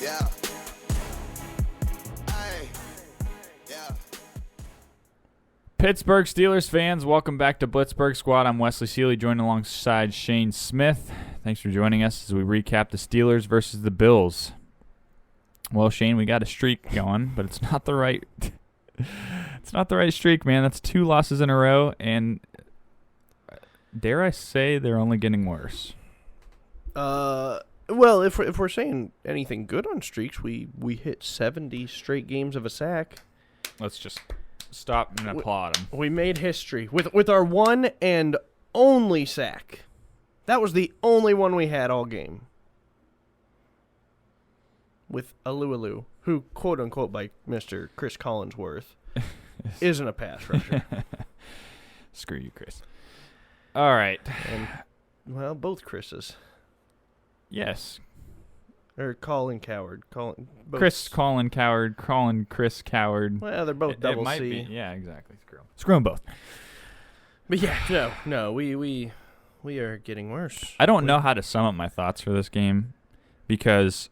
Yeah. Hey. Yeah. Pittsburgh Steelers fans, welcome back to Blitzburgh Squad. I'm Wesley Seeley, joined alongside Shane Smith. Thanks for joining us as we recap the Steelers versus the Bills. Well, Shane, we got a streak going, but it's not the right streak, man. That's 2 losses in a row, and dare I say they're only getting worse. Well, if we're saying anything good on streaks, we hit 70 straight games of a sack. Let's just stop and applaud them. We made history with our one and only sack. That was the only one we had all game. With Alualu, who, quote unquote, by Mr. Chris Collinsworth, isn't a pass rusher. Screw you, Chris. All right. And, well, both Chris's. Yes. Or Colin Coward. Both. Chris Colin Coward, Colin Chris Coward. Well, they're both double it might C. Be. Yeah, exactly. Screw them both. But yeah, no, we are getting worse. I don't know how to sum up my thoughts for this game because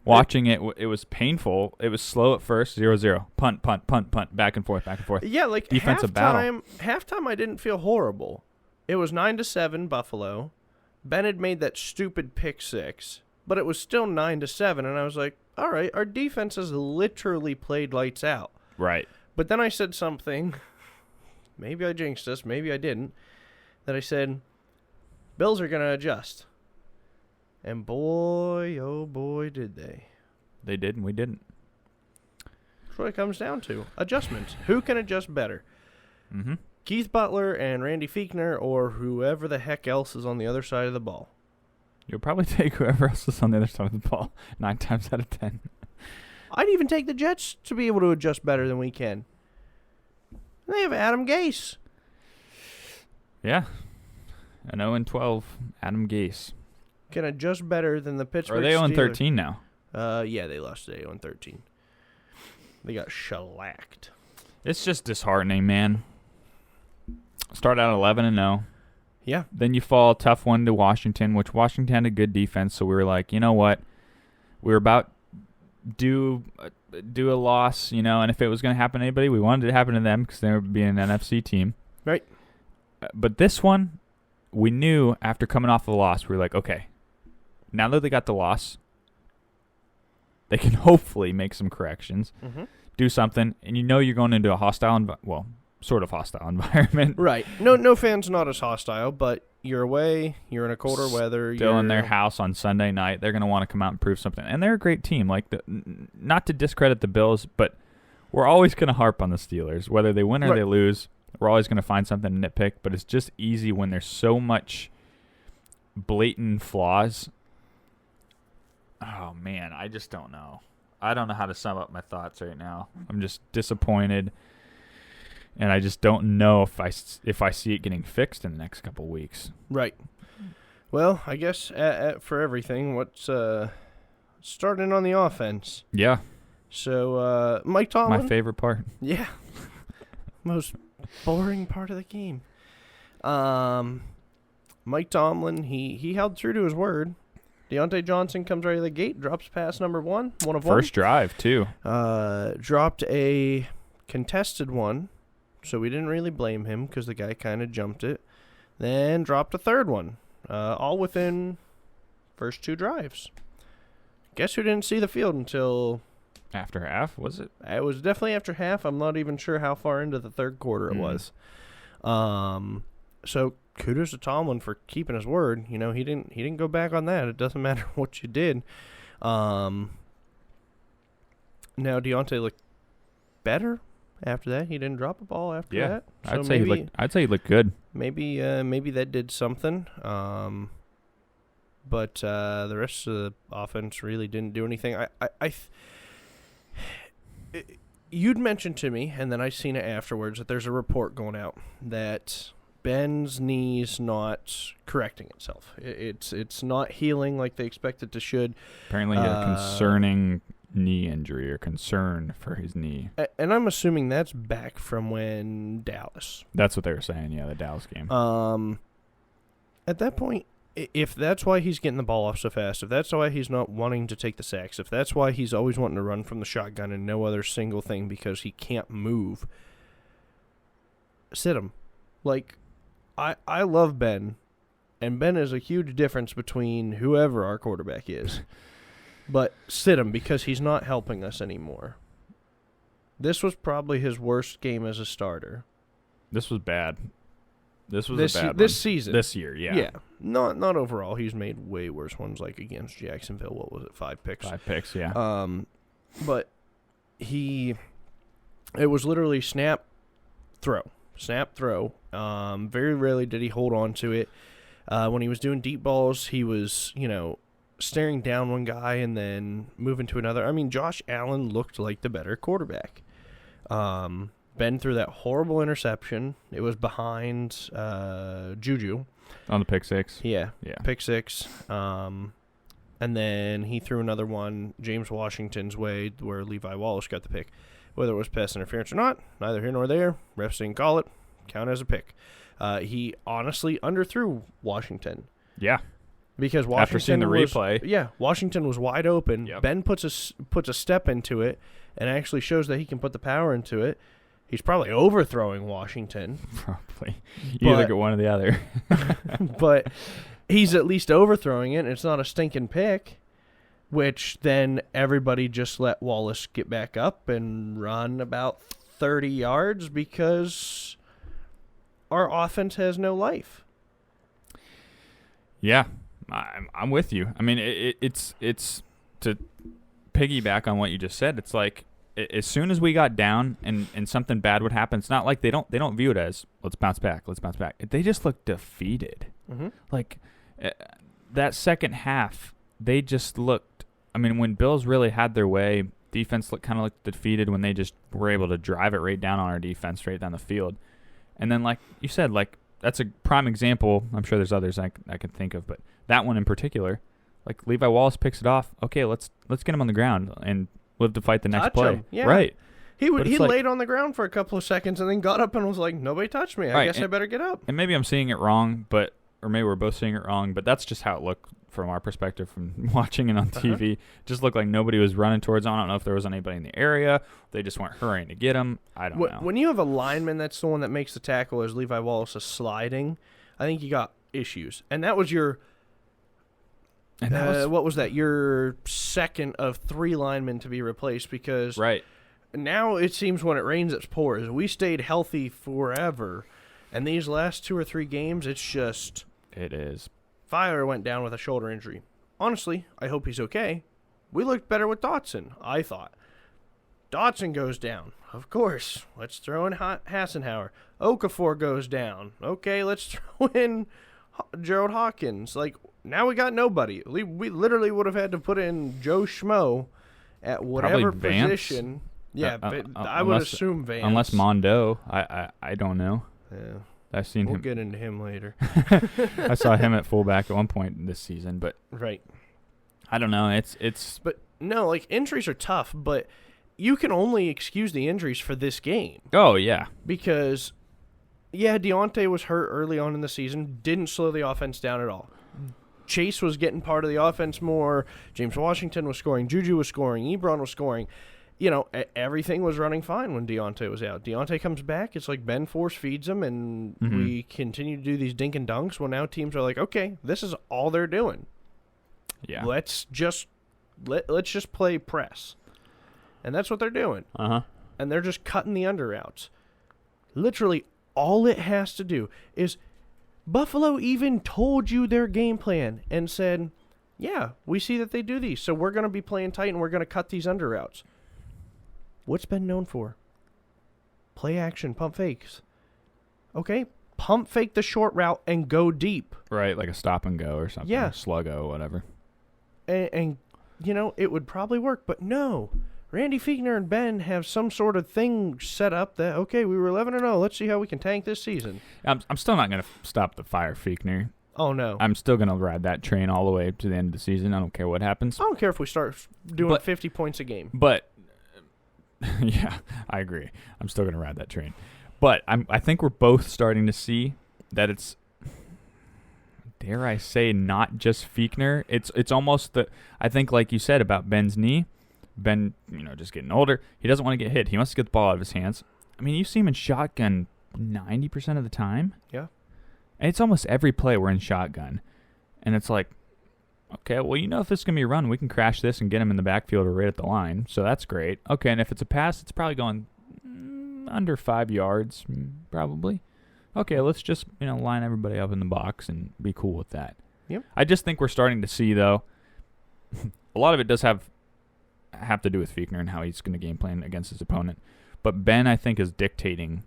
watching it was painful. It was slow at first, 0-0. Punt, back and forth. Yeah, like defensive battle. Halftime, I didn't feel horrible. It was 9-7 Buffalo. Bennett made that stupid pick six, but it was still 9-7, and I was like, all right, our defense has literally played lights out. Right. But then I said something, maybe I jinxed us, maybe I didn't, that I said, Bills are going to adjust. And boy, oh boy, did they. They did, and we didn't. That's what it comes down to. Adjustments. Who can adjust better? Mm-hmm. Keith Butler and Randy Fiechner, or whoever the heck else is on the other side of the ball. You'll probably take whoever else is on the other side of the ball 9 times out of 10. I'd even take the Jets to be able to adjust better than we can. They have Adam Gase. Yeah. An 0-12 Adam Gase. Can adjust better than the Pittsburgh Are they Steelers. 0-13 now? Yeah, they lost today 0-13. They got shellacked. It's just disheartening, man. Start out 11-0. Yeah. Then you fall a tough one to Washington, which Washington had a good defense, so we were like, you know what? We were about do a loss, and if it was going to happen to anybody, we wanted it to happen to them because they were being an NFC team. Right. But this one, we knew after coming off the loss, we were like, okay, now that they got the loss, they can hopefully make some corrections, do something, and you're going into a hostile sort of hostile environment. Right. No fan's not as hostile, but you're away, you're in a colder weather. Still in their house on Sunday night. They're going to want to come out and prove something. And they're a great team. Like, not to discredit the Bills, but we're always going to harp on the Steelers. Whether they win or they lose, we're always going to find something to nitpick. But it's just easy when there's so much blatant flaws. Oh, man, I just don't know. I don't know how to sum up my thoughts right now. I'm just disappointed. And I just don't know if I see it getting fixed in the next couple of weeks. Right. Well, I guess for everything, what's starting on the offense? Yeah. So Mike Tomlin. My favorite part. Yeah. Most boring part of the game. Mike Tomlin, he held true to his word. Deontay Johnson comes right out of the gate, drops pass number one of one. First drive, too. Dropped a contested one. So we didn't really blame him because the guy kind of jumped it. Then dropped a third one, all within first 2 drives. Guess who didn't see the field until... After half, was it? It was definitely after half. I'm not even sure how far into the third quarter it was. So kudos to Tomlin for keeping his word. He didn't go back on that. It doesn't matter what you did. Now Deontay looked better. After that, he didn't drop a ball after that. So I'd say he looked good. Maybe that did something. But the rest of the offense really didn't do anything. You'd mentioned to me, and then I seen it afterwards, that there's a report going out that Ben's knee's not correcting itself. It's not healing like they expect it to should. Apparently, he had a concerning knee injury or concern for his knee. And I'm assuming that's back from when Dallas. That's what they were saying, yeah, the Dallas game. At that point, if that's why he's getting the ball off so fast, if that's why he's not wanting to take the sacks, if that's why he's always wanting to run from the shotgun and no other single thing because he can't move, sit him. Like, I love Ben, and Ben is a huge difference between whoever our quarterback is. But sit him because he's not helping us anymore. This was probably his worst game as a starter. This was bad. This was this a bad this one. season. This year, yeah. Yeah. Not overall. He's made way worse ones, like against Jacksonville. What was it, 5 picks? 5 picks, yeah. But it was literally snap, throw. Snap, throw. Very rarely did he hold on to it. When he was doing deep balls, he was, staring down one guy and then moving to another. I mean, Josh Allen looked like the better quarterback. Ben threw that horrible interception. It was behind Juju. On the pick six. Yeah. Yeah. Pick six. And then he threw another one James Washington's way where Levi Wallace got the pick. Whether it was pass interference or not, neither here nor there. Refs didn't call it. Count as a pick. He honestly underthrew Washington. Yeah. Because Washington after seeing the replay. Yeah, Washington was wide open. Yep. Ben puts a step into it and actually shows that he can put the power into it. He's probably overthrowing Washington. Probably. You either get one or the other. But he's at least overthrowing it, and it's not a stinking pick, which then everybody just let Wallace get back up and run about 30 yards because our offense has no life. Yeah, I'm with you. I mean, it's to piggyback on what you just said. It's like as soon as we got down and something bad would happen, it's not like they don't view it as let's bounce back. They just look defeated. Mm-hmm. Like that second half, they just looked. I mean, when Bills really had their way, defense kind of looked defeated when they just were able to drive it right down on our defense, straight down the field. And then, like you said, like that's a prime example. I'm sure there's others I can think of, but that one in particular, like Levi Wallace picks it off. Okay, let's get him on the ground and live to fight the next Touch play. him. Yeah. Right. He laid on the ground for a couple of seconds and then got up and was like, nobody touched me. I guess I better get up. And maybe I'm seeing it wrong, or maybe we're both seeing it wrong, but that's just how it looked from our perspective from watching it on TV. Just looked like nobody was running towards him. I don't know if there was anybody in the area. They just weren't hurrying to get him. I don't know. When you have a lineman that's the one that makes the tackle as Levi Wallace is sliding, I think you got issues. And that was your what was that? Your second of 3 linemen to be replaced because right. Now it seems when it rains, it pours. We stayed healthy forever. And these last 2 or 3 games, it's just... It is. Fowler went down with a shoulder injury. Honestly, I hope he's okay. We looked better with Dotson, I thought. Dotson goes down. Of course. Let's throw in Hassenhauer. Okafor goes down. Okay, let's throw in Gerald Hawkins. Like, now we got nobody. We literally would have had to put in Joe Schmo at whatever position. Yeah, I would assume Vance. Unless Mondo. I don't know. Yeah. I've seen him. We'll get into him later. I saw him at fullback at one point this season, but right. I don't know. It's But no, like injuries are tough, but you can only excuse the injuries for this game. Oh yeah. Because Deontay was hurt early on in the season, didn't slow the offense down at all. Chase was getting part of the offense more. James Washington was scoring. Juju was scoring. Ebron was scoring. Everything was running fine when Deontay was out. Deontay comes back. It's like Ben force feeds him, and we continue to do these dink and dunks. Well, now teams are like, okay, this is all they're doing. Yeah. Let's just play press. And that's what they're doing. Uh-huh. And they're just cutting the under routes. Literally, all it has to do is Buffalo even told you their game plan and said, yeah, we see that they do these, so we're going to be playing tight and we're going to cut these under routes. What's Ben known for? Play action, pump fakes. Okay, pump fake the short route and go deep. Right, like a stop and go or something. Yeah. Sluggo, whatever. And it would probably work, but no. Randy Fichtner and Ben have some sort of thing set up that, okay, we were 11-0. Let's see how we can tank this season. I'm still not going to stop the fire Fichtner. Oh, no. I'm still going to ride that train all the way to the end of the season. I don't care what happens. I don't care if we start doing 50 points a game. But, yeah, I agree. I'm still going to ride that train. But I think we're both starting to see that it's dare I say, not just Fiechner. It's almost I think like you said about Ben's knee. Ben, just getting older. He doesn't want to get hit. He wants to get the ball out of his hands. I mean, you see him in shotgun 90% of the time. Yeah. And it's almost every play we're in shotgun. And it's like, okay, well, if this is going to be a run, we can crash this and get him in the backfield or right at the line. So that's great. Okay, and if it's a pass, it's probably going under 5 yards, probably. Okay, let's just, line everybody up in the box and be cool with that. Yep. I just think we're starting to see, though, a lot of it does have to do with Fiechner and how he's going to game plan against his opponent. But Ben, I think, is dictating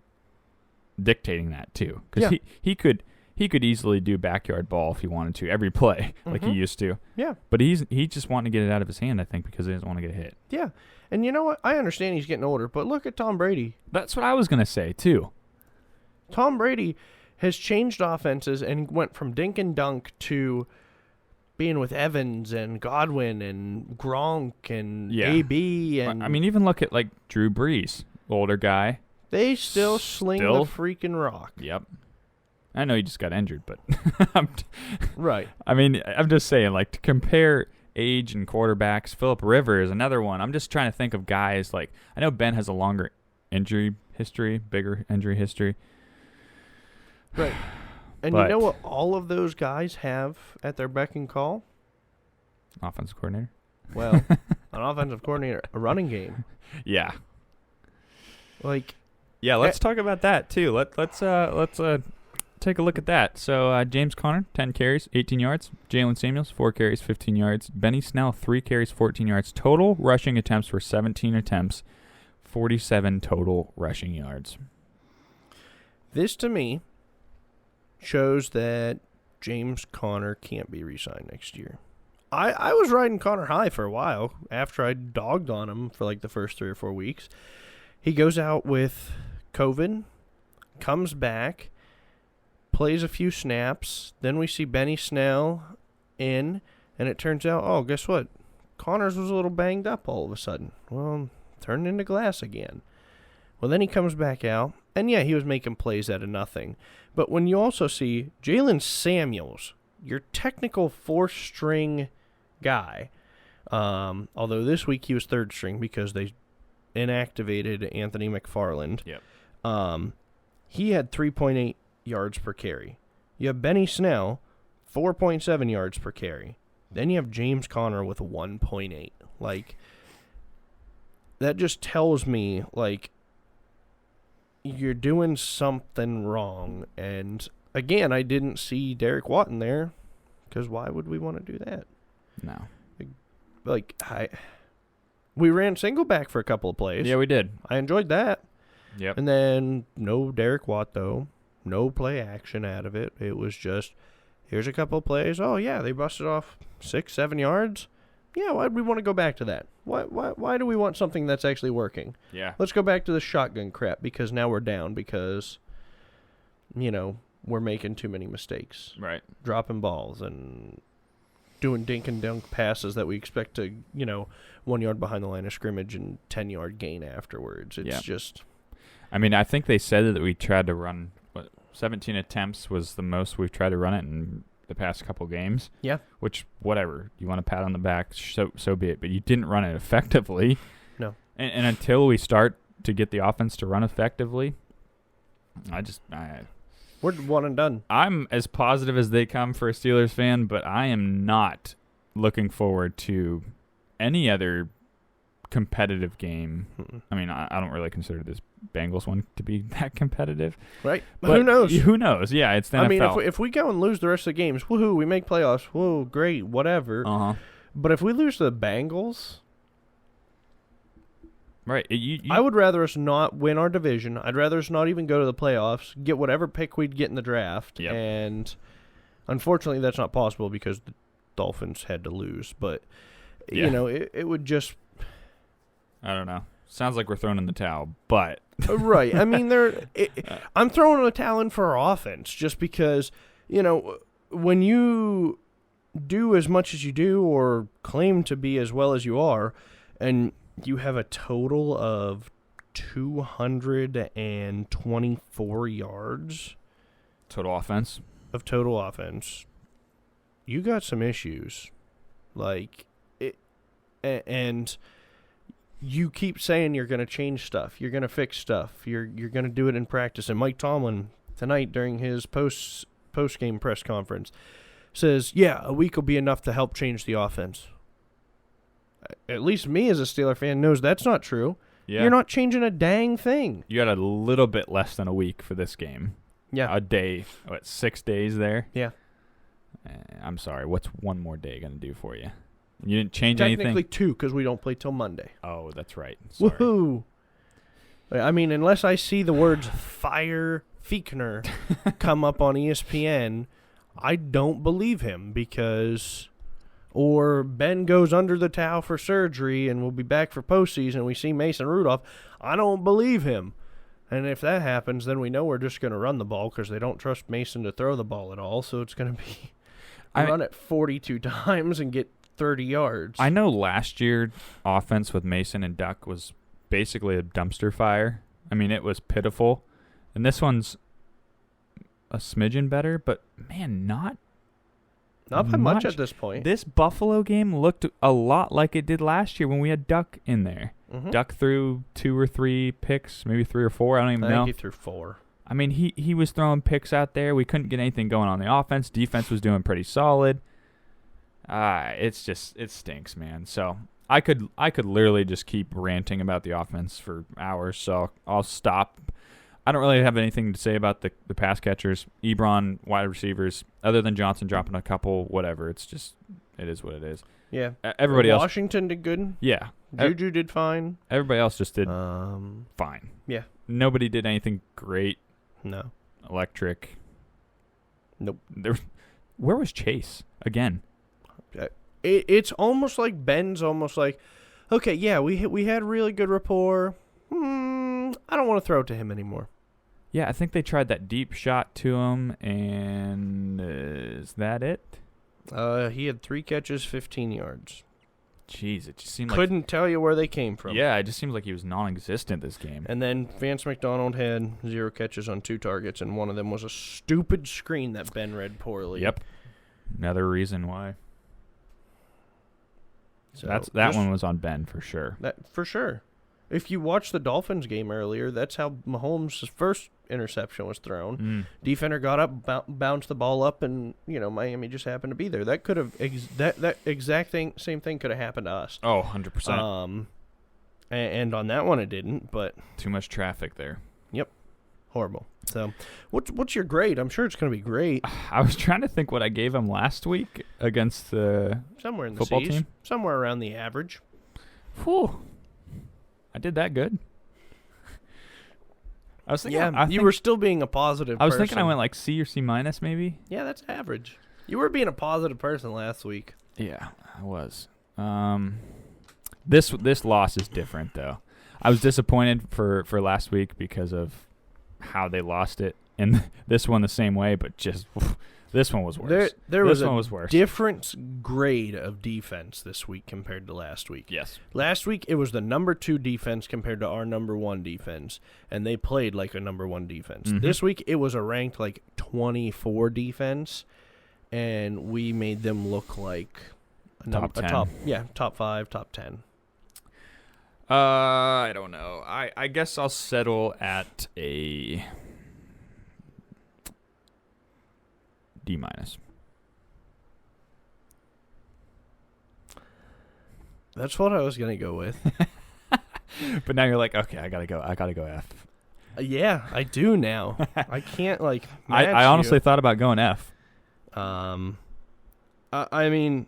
that too, because he could easily do backyard ball if he wanted to every play like he used to. Yeah. But he's just wanting to get it out of his hand, I think, because he doesn't want to get hit. Yeah. And you know what? I understand he's getting older, but look at Tom Brady. That's what I was going to say too. Tom Brady has changed offenses and went from dink and dunk to being with Evans and Godwin and Gronk and AB. And I mean, even look at like Drew Brees, older guy. They still sling the freaking rock. Yep. I know he just got injured, but right. I mean, I'm just saying, like, to compare age and quarterbacks, Phillip Rivers, another one. I'm just trying to think of guys like, I know Ben has a longer injury history, bigger injury history. Right. And you know what all of those guys have at their beck and call? Offensive coordinator. Well, an offensive coordinator, a running game. Yeah. Like. Yeah, let's talk about that too. Let's take a look at that. So James Conner, 10 carries, 18 yards. Jalen Samuels, 4 carries, 15 yards. Benny Snell, 3 carries, 14 yards. Total rushing attempts were 17 attempts, 47 total rushing yards. This, to me, shows that James Conner can't be re-signed next year. I was riding Conner high for a while after I dogged on him for like the first 3 or 4 weeks. He goes out with COVID, comes back, plays a few snaps. Then we see Benny Snell in, and it turns out, oh, guess what? Connors was a little banged up all of a sudden. Well, turned into glass again. Well, then he comes back out, and yeah, he was making plays out of nothing. But when you also see Jalen Samuels, your technical 4th-string guy, although this week he was 3rd string because they inactivated Anthony McFarland. Yep. He had 3.8 yards per carry. You have Benny Snell, 4.7 yards per carry. Then you have James Conner with 1.8. Like, that just tells me, like, you're doing something wrong. And, again, I didn't see Derek Watt in there, because why would we want to do that? No. Like, we ran single back for a couple of plays. Yeah, we did. I enjoyed that. Yep. And then no Derek Watt, though. No play action out of it. It was just, here's a couple of plays. Oh, yeah, they busted off 6-7 yards. Yeah, why do we want to go back to that? Why do we want something that's actually working? Yeah. Let's go back to the shotgun crap because now we're down because, we're making too many mistakes. Right. Dropping balls and doing dink and dunk passes that we expect to, 1 yard behind the line of scrimmage and 10-yard gain afterwards. It's just... I mean, I think they said that we tried to run, 17 attempts was the most we've tried to run it in the past couple games. Yeah. Which, whatever. You want to pat on the back, so be it. But you didn't run it effectively. No. And until we start to get the offense to run effectively, we're one and done. I'm as positive as they come for a Steelers fan, but I am not looking forward to any other competitive game. Mm-mm. I mean, I don't really consider this Bengals one to be that competitive. Right. But who knows? Who knows? Yeah, it's the NFL. I mean, if we go and lose the rest of the games, woohoo, we make playoffs. Whoa, great, whatever. Uh-huh. But if we lose to the Bengals... Right. I would rather us not win our division. I'd rather us not even go to the playoffs, get whatever pick we'd get in the draft. Yep. And unfortunately, that's not possible because the Dolphins had to lose. But, it would just... I don't know. Sounds like we're throwing in the towel, but... Right. I mean, I'm throwing a towel in for our offense just because, when you do as much as you do or claim to be as well as you are, and you have a total of 224 yards total offense. of total offense. you got some issues. Like, and you keep saying you're going to change stuff. You're going to fix stuff. You're going to do it in practice. And Mike Tomlin, tonight during his post-game press conference, says, yeah, a week will be enough to help change the offense. At least me as a Steeler fan knows that's not true. Yeah. You're not changing a dang thing. You got a little bit less than a week for this game. Yeah. A day. 6 days there? Yeah. I'm sorry. What's one more day going to do for you? You didn't change Technically anything? 2, because we don't play till Monday. Oh, that's right. Sorry. Woohoo! I mean, unless I see the words "fire Fiechner" come up on ESPN, I don't believe him because, or Ben goes under the towel for surgery and we'll be back for postseason. We see Mason Rudolph. I don't believe him. And if that happens, then we know we're just going to run the ball because they don't trust Mason to throw the ball at all. So it's going to be run it 42 times and get 30 yards. I know last year offense with Mason and Duck was basically a dumpster fire. I mean, it was pitiful. And this one's a smidgen better, but man, not by much at this point. This Buffalo game looked a lot like it did last year when we had Duck in there. Mm-hmm. Duck threw 2 or 3 picks, maybe 3 or 4. I don't even know. I think he threw 4. I mean, he was throwing picks out there. We couldn't get anything going on the offense. Defense was doing pretty solid. It stinks, man. So I could literally just keep ranting about the offense for hours. So I'll stop. I don't really have anything to say about the pass catchers, Ebron, wide receivers, other than Johnson dropping a couple, whatever. It is what it is. Yeah. Everybody else. Washington did good. Yeah. Juju did fine. Everybody else just did fine. Yeah. Nobody did anything great. No. Electric. Nope. Where was Chase again? It's almost like Ben's almost like, okay, yeah, we had really good rapport. I don't want to throw it to him anymore. Yeah, I think they tried that deep shot to him, and is that it? He had 3 catches, 15 yards. Jeez, it just seemed Couldn't tell you where they came from. Yeah, it just seems like he was non-existent this game. And then Vance McDonald had 0 catches on 2 targets, and one of them was a stupid screen that Ben read poorly. Yep. Another reason why. So that one was on Ben for sure. That for sure. If you watched the Dolphins game earlier, that's how Mahomes' first interception was thrown. Defender got up, bounced the ball up, and Miami just happened to be there. That could have that exact same thing could have happened to us. Oh, 100%. And on that one it didn't, but too much traffic there. Yep, horrible. So, what's your grade? I'm sure it's going to be great. I was trying to think what I gave him last week against the somewhere in the football C's, team. Somewhere around the average. Whew. I did that good. I was thinking. Yeah, you were still being a positive. I was thinking I went like C or C minus maybe. Yeah, that's average. You were being a positive person last week. Yeah, I was. This loss is different though. I was disappointed for last week because of how they lost it, and this one the same way, but just this one was worse. There was was worse. Different grade of defense this week compared to last week. Yes. Last week it was the number 2 defense compared to our number 1 defense, and they played like a number 1 defense. Mm-hmm. This week it was a ranked like 24 defense, and we made them look like top 10. Top 5, top 10. I don't know. I guess I'll settle at a D minus. That's what I was gonna go with. But now you're like, okay, I gotta go F. Yeah, I do now. I can't like. I honestly thought about going F. I mean,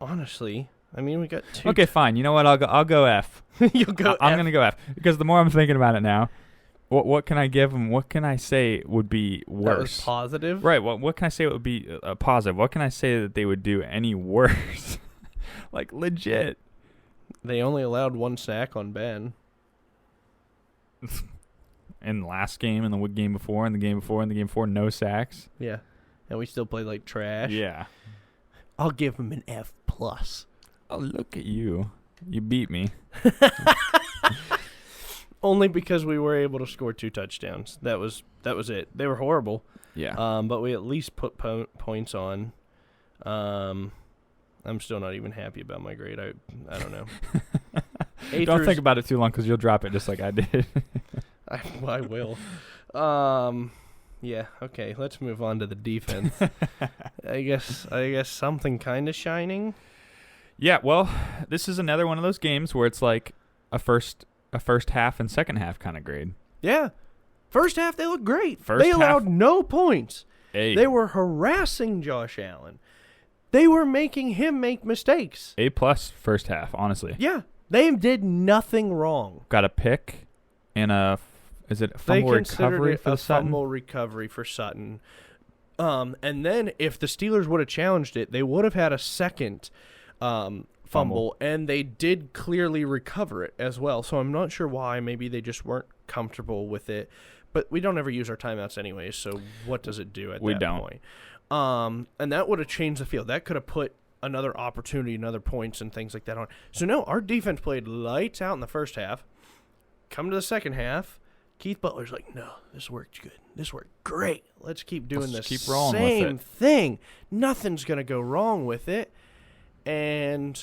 honestly. We got 2. Okay, fine. You know what? I'll go F. You'll go. I'm gonna go F because the more I'm thinking about it now, what can I give them? What can I say would be worse? That was positive, right? What can I say would be a positive? What can I say that they would do any worse? Like legit. They only allowed 1 sack on Ben. In the last game, and the game before, and the game before, and the game before, no sacks. Yeah, and we still played like trash. Yeah. I'll give him an F+. Oh, look at you. You beat me. Only because we were able to score 2 touchdowns. That was it. They were horrible. Yeah. But we at least put points on. I'm still not even happy about my grade. I don't know. Don't think about it too long because you'll drop it just like I did. I will. Yeah. Okay. Let's move on to the defense. I guess something kind of shining. Yeah. Well, this is another one of those games where it's like a first half and second half kind of grade. Yeah. First half they looked great. First they half, allowed no points. A. They were harassing Josh Allen. They were making him make mistakes. A+ first half, honestly. Yeah. They did nothing wrong. Got a pick and is it a fumble recovery for Sutton? Fumble recovery for Sutton. And then if the Steelers would have challenged it, they would have had a second fumble, and they did clearly recover it as well. So I'm not sure why. Maybe they just weren't comfortable with it. But we don't ever use our timeouts anyways, so what does it do at that point? And that would have changed the field. That could have put another opportunity, another points and things like that on. So no, our defense played lights out in the first half. Come to the second half, Keith Butler's like, no, this worked good. This worked great. Let's keep doing the same thing. Nothing's going to go wrong with it. And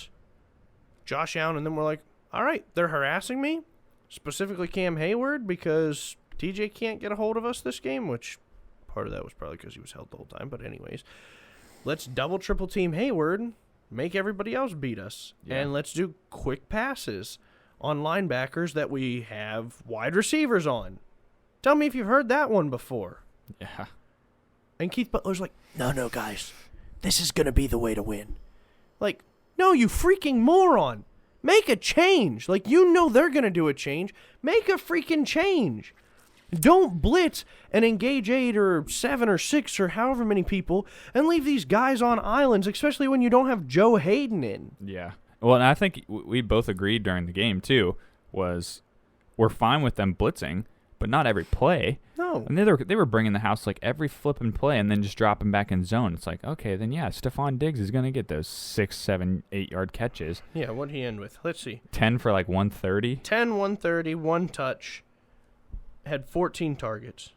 Josh Allen and them were like, all right, they're harassing me, specifically Cam Hayward, because TJ can't get a hold of us this game, which part of that was probably because he was held the whole time. But anyways, let's double, triple team Hayward, make everybody else beat us. Yeah. And let's do quick passes on linebackers that we have wide receivers on. Tell me if you've heard that one before. Yeah. And Keith Butler's like, no, guys, this is going to be the way to win. Like, no, you freaking moron. Make a change. Like, you know they're going to do a change. Make a freaking change. Don't blitz and engage 8 or 7 or 6 or however many people and leave these guys on islands, especially when you don't have Joe Hayden in. Yeah. Well, and I think we both agreed during the game, too, was we're fine with them blitzing, but not every play. No. And they were bringing the house like every flipping play and then just dropping back in zone. It's like, okay, then yeah, Stephon Diggs is going to get those 6, 7, 8-yard catches. Yeah, what'd he end with? Let's see. 10 for like 130. 10, 130, 1 touch. Had 14 targets.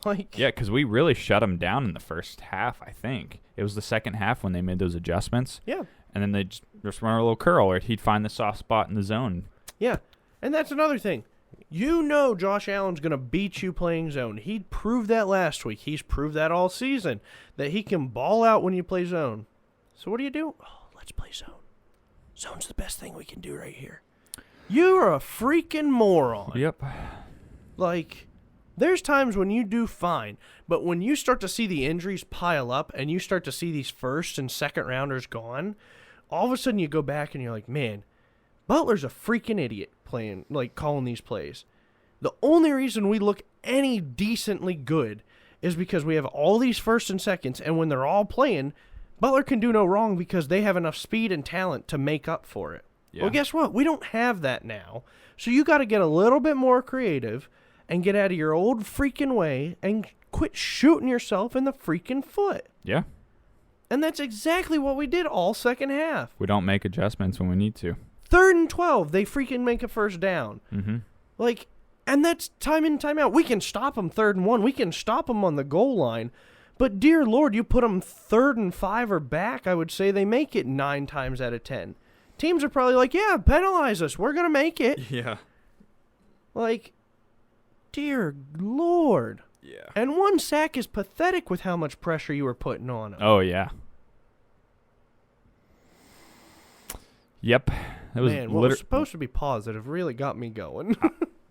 Yeah, because we really shut him down in the first half, I think. It was the second half when they made those adjustments. Yeah. And then they just run a little curl where he'd find the soft spot in the zone. Yeah. And that's another thing. You know Josh Allen's going to beat you playing zone. He proved that last week. He's proved that all season, that he can ball out when you play zone. So what do? Oh, let's play zone. Zone's the best thing we can do right here. You're a freaking moron. Yep. Like, there's times when you do fine, but when you start to see the injuries pile up and you start to see these first and second rounders gone, all of a sudden you go back and you're like, man, Butler's a freaking idiot calling these plays. The only reason we look any decently good is because we have all these first and seconds, and when they're all playing, Butler can do no wrong because they have enough speed and talent to make up for it. Yeah. Well, guess what? We don't have that now. So you got to get a little bit more creative and get out of your old freaking way and quit shooting yourself in the freaking foot. Yeah. And that's exactly what we did all second half. We don't make adjustments when we need to. 3rd and 12, they freaking make a first down. Mm-hmm. And that's time in, time out. We can stop them 3rd and 1. We can stop them on the goal line. But dear Lord, you put them 3rd and 5 or back, I would say they make it 9 times out of 10. Teams are probably like, yeah, penalize us. We're going to make it. Yeah. Dear Lord. Yeah. And 1 sack is pathetic with how much pressure you were putting on them. Oh, yeah. Yep. It was what was supposed to be positive really got me going.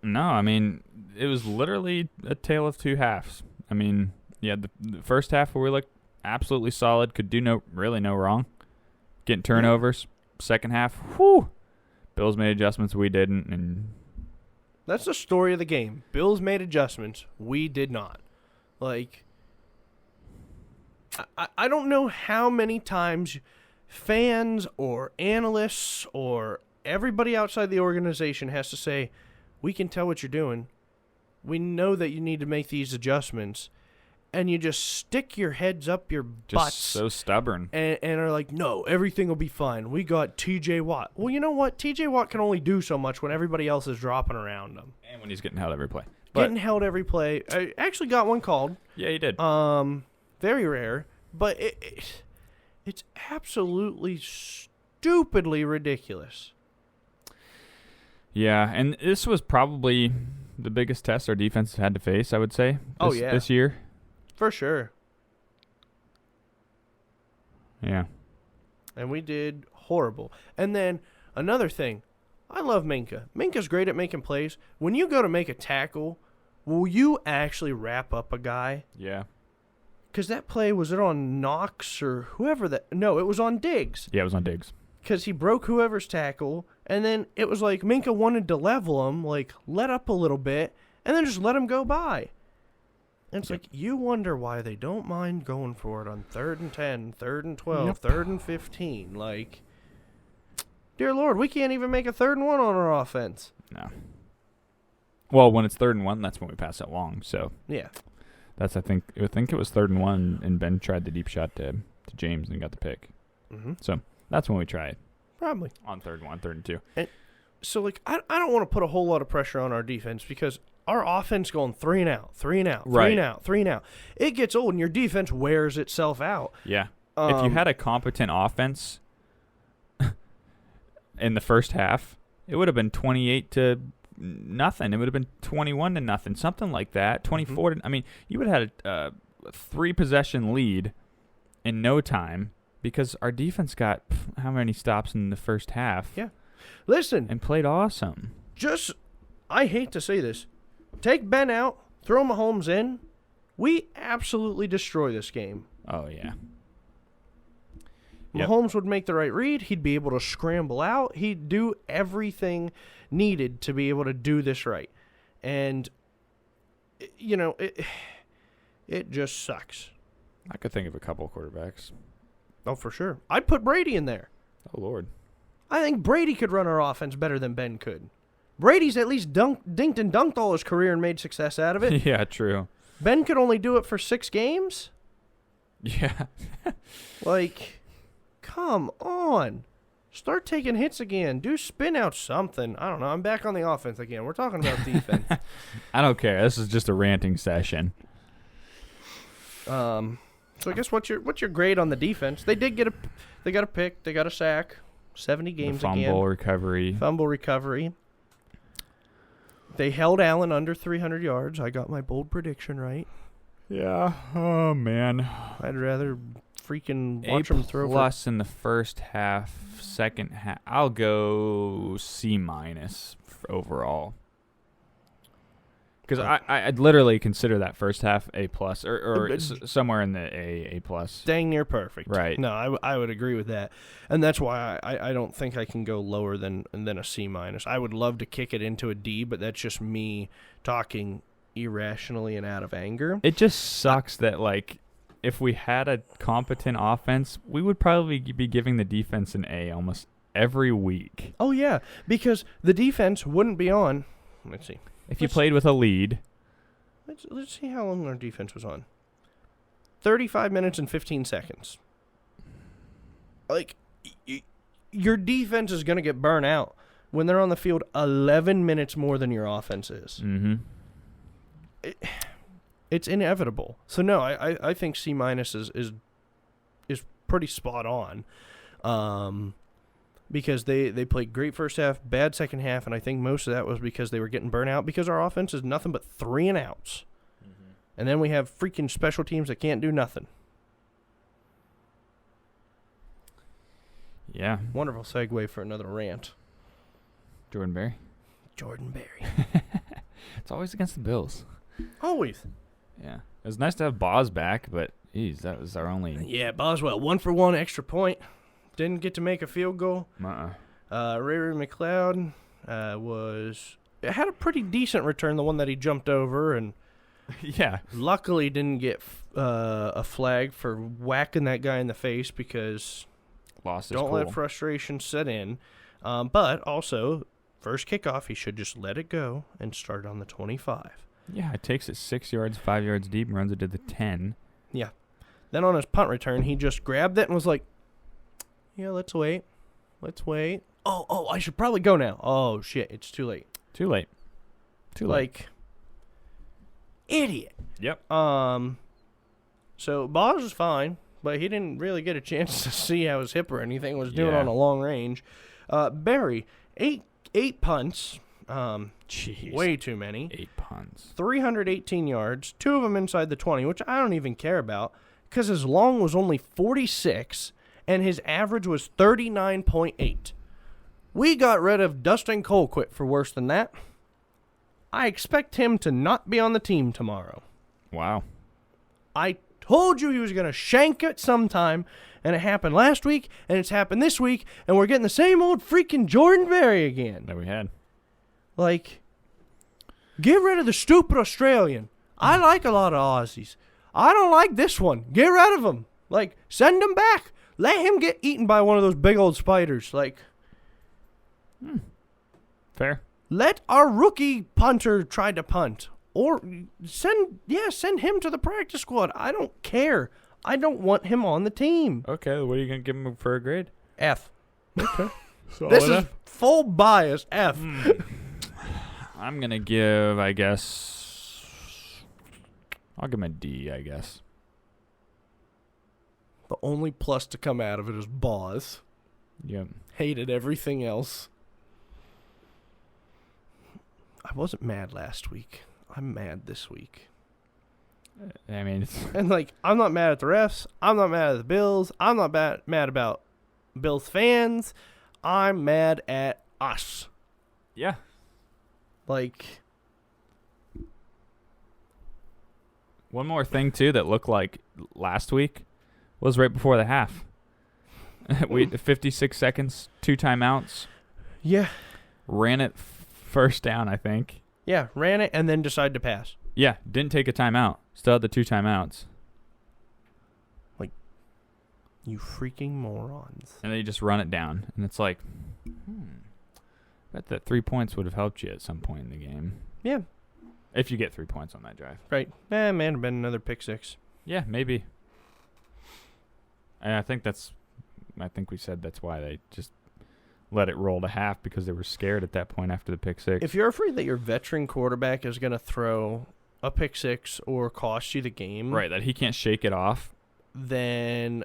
No, I mean, it was literally a tale of two halves. I mean, yeah, the first half where we looked absolutely solid, could do really no wrong. Getting turnovers. Second half, whew. Bills made adjustments, we didn't, and that's the story of the game. Bills made adjustments, we did not. I don't know how many times fans or analysts or everybody outside the organization has to say, we can tell what you're doing. We know that you need to make these adjustments. And you just stick your heads up your butts. Just so stubborn. And are like, no, everything will be fine. We got TJ Watt. Well, you know what? TJ Watt can only do so much when everybody else is dropping around him. And when he's getting held every play. Getting held every play. I actually got one called. Yeah, he did. Very rare. but it's absolutely stupidly ridiculous. Yeah, and this was probably the biggest test our defense had to face, I would say, this year. For sure. Yeah. And we did horrible. And then another thing, I love Minka. Minka's great at making plays. When you go to make a tackle, will you actually wrap up a guy? Yeah. Because that play, was it on Knox or whoever that? No, it was on Diggs. Yeah, it was on Diggs. Because he broke whoever's tackle, and then it was like Minka wanted to level him, like let up a little bit, and then just let him go by. And it's like, you wonder why they don't mind going for it on 3rd and 10, 3rd and 12, 3rd and 15. Like, dear Lord, we can't even make a 3rd and 1 on our offense. No. Well, when it's 3rd and 1, that's when we pass it long. So yeah, that's I think it was 3rd and 1, and Ben tried the deep shot to James and got the pick. Mm-hmm. So that's when we try it. Probably On 3rd and 1, 3rd and 2. And so like I don't want to put a whole lot of pressure on our defense because our offense going 3 and out, 3 and out, 3 and out, 3 and out. It gets old and your defense wears itself out. Yeah. If you had a competent offense in the first half, it would have been 28 to nothing. It would have been 21 to nothing, something like that. 24 to, I mean, you would have had a 3-possession lead in no time because our defense got how many stops in the first half? Yeah. Listen. And played awesome. I hate to say this. Take Ben out, throw Mahomes in. We absolutely destroy this game. Oh, yeah. Mahomes would make the right read. He'd be able to scramble out. He'd do everything needed to be able to do this right. And, you know, it just sucks. I could think of a couple of quarterbacks. Oh, for sure. I'd put Brady in there. Oh, Lord. I think Brady could run our offense better than Ben could. Brady's at least dinked and dunked all his career and made success out of it. Yeah, true. Ben could only do it for 6 games? Yeah. Like, come on. Start taking hits again. Do spin out something. I don't know. I'm back on the offense again. We're talking about defense. I don't care. This is just a ranting session. So I guess what's your grade on the defense? They got a pick. They got a sack. 70 games again. Fumble recovery. They held Allen under 300 yards. I got my bold prediction right. Yeah. Oh, man. I'd rather freaking watch them throw. A+ in the first half, second half. I'll go C- overall. Because I'd literally consider that first half A+ or somewhere in the A+. Dang near perfect. Right. No, I would agree with that. And that's why I don't think I can go lower than a C-. I would love to kick it into a D, but that's just me talking irrationally and out of anger. It just sucks that, like, if we had a competent offense, we would probably be giving the defense an A almost every week. Oh, yeah, because the defense wouldn't be on. Let's see. If you played with a lead. Let's see how long our defense was on. 35 minutes and 15 seconds. Like, your defense is going to get burnt out when they're on the field 11 minutes more than your offense is. Mm-hmm. It's inevitable. So, no, I think C- is pretty spot on. Because they played great first half, bad second half, and I think most of that was because they were getting burnt out because our offense is nothing but 3 and outs. Mm-hmm. And then we have freaking special teams that can't do nothing. Yeah. Wonderful segue for another rant. Jordan Berry. It's always against the Bills. Always. Yeah. It was nice to have Boz back, but, geez, that was our only... Yeah, Boswell, 1-for-1 extra point. Didn't get to make a field goal. Ray McLeod had a pretty decent return, the one that he jumped over, and yeah, luckily didn't get a flag for whacking that guy in the face because don't let frustration set in. But also, first kickoff, he should just let it go and start on the 25. Yeah, it takes it 6 yards, 5 yards deep, and runs it to the 10. Yeah. Then on his punt return, he just grabbed it and was like, yeah, let's wait. Oh, I should probably go now. Oh, shit, it's too late. Too late. Like, idiot. Yep. So, Boz is fine. but he didn't really get a chance to see how his hip or anything was doing Yeah. on a long range. Barry, eight punts. Jeez. Way too many. 8 punts. 318 yards, 2 of them inside the 20, which I don't even care about because his long was only 46 and his average was 39.8. We got rid of Dustin Colquitt for worse than that. I expect him to not be on the team tomorrow. Wow. I told you he was going to shank it sometime, and it happened last week, and it's happened this week, and we're getting the same old freaking Jordan Berry again. That we had. Like, get rid of the stupid Australian. I like a lot of Aussies. I don't like this one. Get rid of him. Like, send him back. Let him get eaten by one of those big old spiders. Like, Fair. let our rookie punter try to punt. Or send him to the practice squad. I don't care. I don't want him on the team. Okay, what are you going to give him for a grade? F. Okay. This is full bias. F. I'm going to give, I guess, I'll give him a D, I guess. The only plus to come out of it is Boz. Yep. Hated everything else. I wasn't mad last week. I'm mad this week. I mean, it's, And, like, I'm not mad at the refs. I'm not mad at the Bills. I'm not mad about Bills fans. I'm mad at us. yeah. Like, One more thing, too, that looked like last week was right before the half. We 56 seconds, 2 timeouts. yeah. Ran it first down, I think. Yeah, ran it and then decided to pass. Yeah, didn't take a timeout. Still had the 2 timeouts. You freaking morons. And they just run it down. And it's like, bet that 3 points would have helped you at some point in the game. Yeah, If you get 3 points on that drive. right. Man, have been another pick six. Yeah, maybe. And I think we said that's why they just let it roll to half, because they were scared at that point after the pick six. If you're afraid that your veteran quarterback is going to throw a pick six or cost you the game, right, that he can't shake it off. then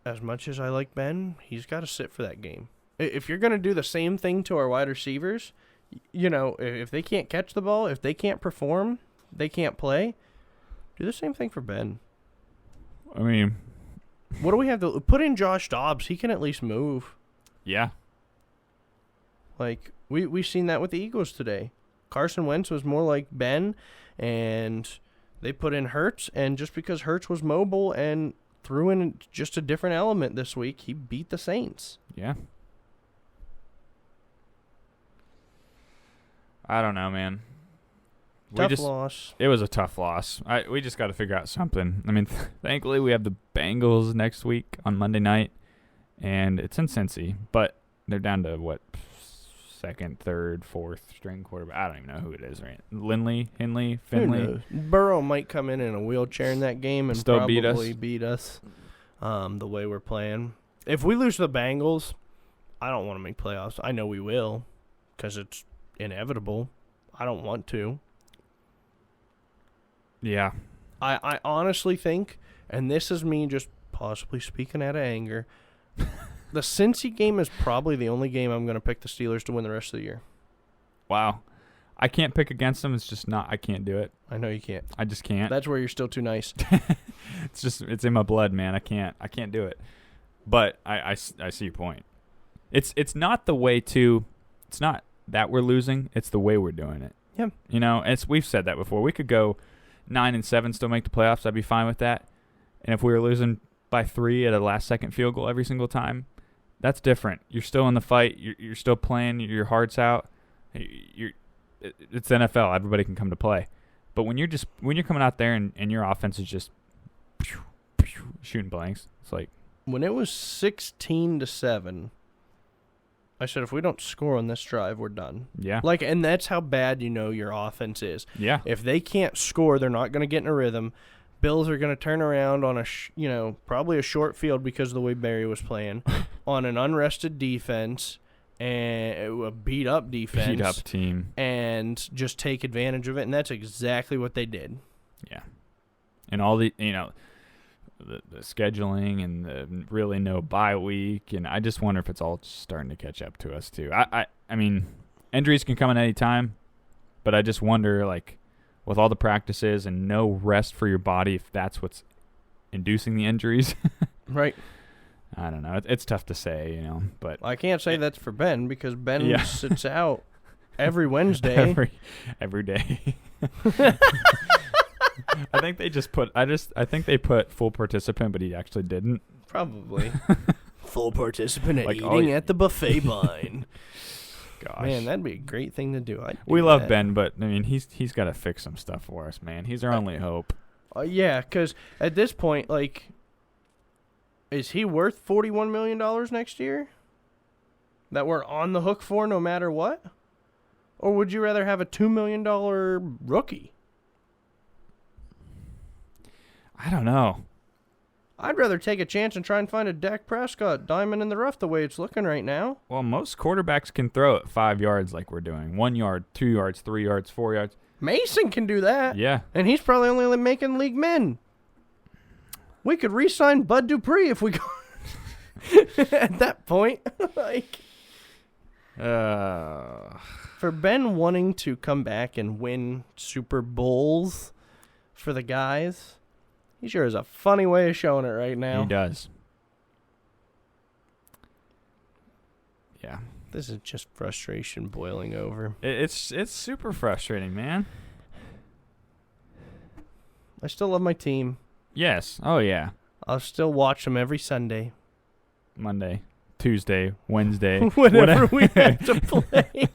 as much as I like Ben, he's got to sit for that game. If you're going to do the same thing to our wide receivers, if they can't catch the ball, if they can't perform, they can't play, do the same thing for Ben. I mean, What do we have to put in Josh Dobbs? He can at least move. yeah. Like, we seen that with the Eagles today. Carson Wentz was more like Ben, and they put in Hurts, and just because Hurts was mobile and threw in just a different element this week, he beat the Saints. Yeah. I don't know, man. Tough loss. It was a tough loss. We just got to figure out something. I mean, thankfully we have the Bengals next week on Monday night, and it's in Cincy, but they're down to second, third, fourth string quarterback. I don't even know who it is, right? Henley, Who Finley. knows? Burrow might come in a wheelchair in that game and Still probably beat us. the way we're playing. If we lose to the Bengals, I don't want to make playoffs. I know we will because it's inevitable. I don't want to. Yeah. I honestly think, and this is me just possibly speaking out of anger, the Cincy game is probably the only game I'm going to pick the Steelers to win the rest of the year. Wow. I can't pick against them. It's just not. I can't do it. I know you can't. I just can't. That's where you're still too nice. It's in my blood, man. I can't do it. But I see your point. It's not the way to. It's not that we're losing. It's the way we're doing it. Yeah. We've said that before. We could go 9-7, still make the playoffs. I'd be fine with that. And if we were losing by 3 at a last-second field goal every single time, that's different. You're still in the fight. You're still playing. Your heart's out. It's NFL. Everybody can come to play. But when you're coming out there and your offense is just shooting blanks, it's like, when it was 16-7, I said, if we don't score on this drive, we're done. yeah, And that's how bad your offense is. yeah, If they can't score, they're not going to get in a rhythm. Bills are going to turn around on probably a short field because of the way Barry was playing, on an unrested defense and a beat-up defense. beat-up team. And just take advantage of it, and that's exactly what they did. Yeah. And all the, the scheduling and the really no bye week, and I just wonder if it's all starting to catch up to us too. I mean, injuries can come at any time, but I just wonder, like, with all the practices and no rest for your body, if that's what's inducing the injuries. Right. I don't know. It's tough to say, but I can't say that's for Ben because Ben sits out every Wednesday. every day. I think they just put I think they put full participant, but he actually didn't. Probably. Full participant at Like, eating at the buffet line. Gosh. Man, that'd be a great thing to do. We love Ben, but I mean, he's got to fix some stuff for us, man. He's our only hope. Yeah, because at this point, like, is he worth $41 million next year? That we're on the hook for no matter what? Or would you rather have a $2 million rookie? I don't know. I'd rather take a chance and try and find a Dak Prescott diamond in the rough the way it's looking right now. Well, most quarterbacks can throw it 5 yards like we're doing. 1 yard, 2 yards, 3 yards, 4 yards. Mason can do that. Yeah. And he's probably only making league min. We could re-sign Bud Dupree if we go at that point. Like, for Ben wanting to come back and win Super Bowls for the guys, he sure has a funny way of showing it right now. He does. Yeah. This is just frustration boiling over. It's super frustrating, man. I still love my team. Yes. Oh, yeah. I'll still watch them every Sunday. Monday, Tuesday, Wednesday. Whenever we have to play.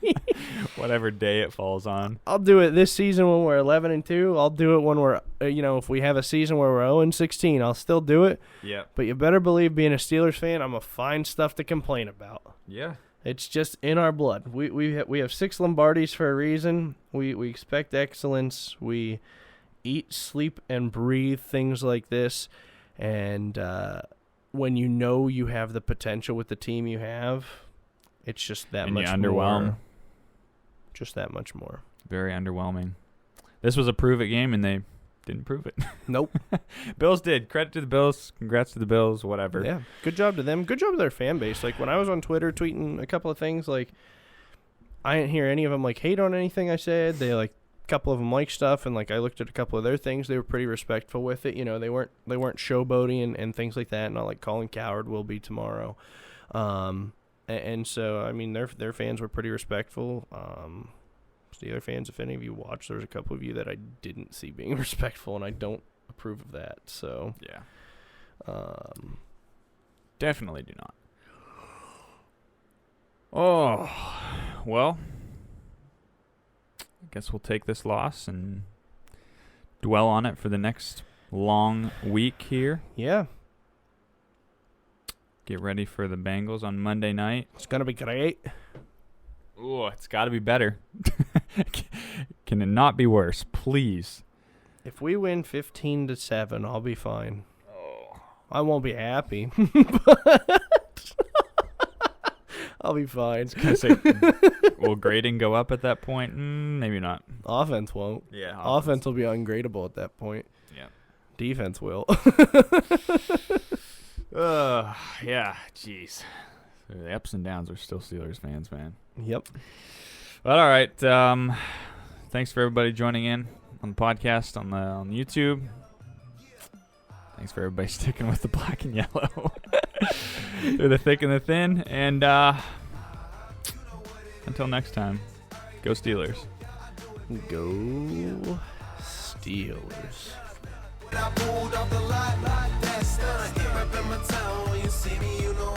Whatever day it falls on. I'll do it this season when we're 11-2. I'll do it when we're, if we have a season where we're 0-16, I'll still do it. Yeah. But you better believe, being a Steelers fan, I'm going to find stuff to complain about. Yeah. It's just in our blood. We have 6 Lombardis for a reason. We expect excellence. We eat, sleep, and breathe things like this. And when you know you have the potential with the team you have, it's just that much underwhelm. more. Just that much more. Very underwhelming. This was a prove it game, and they didn't prove it. Nope. Bills did. Credit to the Bills. Congrats to the Bills. Whatever. Yeah. Good job to them. Good job to their fan base. Like, when I was on Twitter tweeting a couple of things, like, I didn't hear any of them, like, hate on anything I said. They, like, a couple of them like stuff, and, like, I looked at a couple of their things. They were pretty respectful with it. They weren't showboating and things like that. Not like Colin Cowherd will be tomorrow. And so, I mean, their fans were pretty respectful. Steeler fans, if any of you watch, there's a couple of you that I didn't see being respectful, and I don't approve of that. So yeah, definitely do not. Oh, well, I guess we'll take this loss and dwell on it for the next long week here. Yeah. Get ready for the Bengals on Monday night. It's going to be great. Oh, it's got to be better. Can it not be worse? Please. If we win 15-7, I'll be fine. Oh. I won't be happy, but I'll be fine. Will grading go up at that point? Maybe not. Offense won't. Yeah. Offense will be ungradable at that point. Yeah. Defense will. Yeah. Jeez. The ups and downs are still Steelers fans, man. Yep. Well, all right. Thanks for everybody joining in on the podcast on YouTube. Thanks for everybody sticking with the black and yellow through the thick and the thin. And until next time, go Steelers. Go Steelers. I pulled off the lot, that's done. Here up in my town, when you see me, you know